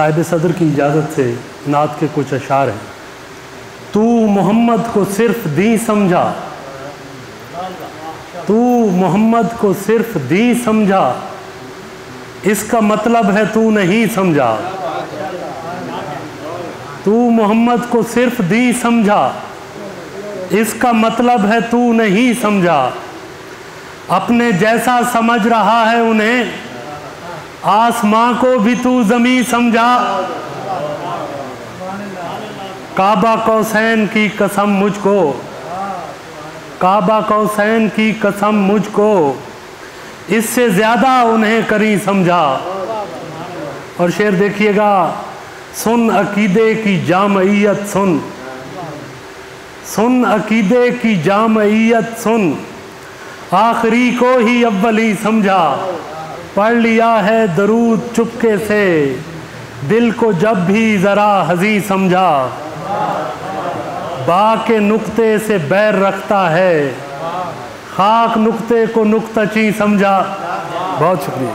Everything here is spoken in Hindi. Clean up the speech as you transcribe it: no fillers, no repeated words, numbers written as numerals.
साहिब सदर की इजाज़त से नात के कुछ अशार हैं। तू मोहम्मद को सिर्फ दी समझा, तू मोहम्मद को सिर्फ दी समझा, इसका मतलब है तू नहीं समझा। तू मोहम्मद को सिर्फ दी समझा, इसका मतलब है तू नहीं समझा। अपने जैसा समझ रहा है उन्हें, आसमां को भी तू ज़मीं समझा। काबा कौसैन की कसम मुझको, काबा कौसैन की कसम मुझको, इससे ज़्यादा उन्हें करी समझा। और शेर देखिएगा, सुन अकीदे की जामइयत सुन, सुन अकीदे की जामइयत सुन, आखिरी को ही अव्वली समझा। पढ़ लिया है दरूद चुपके से, दिल को जब भी ज़रा हज़ी समझा। बा के नुक्ते से बैर रखता है, खाक नुक्ते को नुक्तची समझा। बहुत शुक्रिया।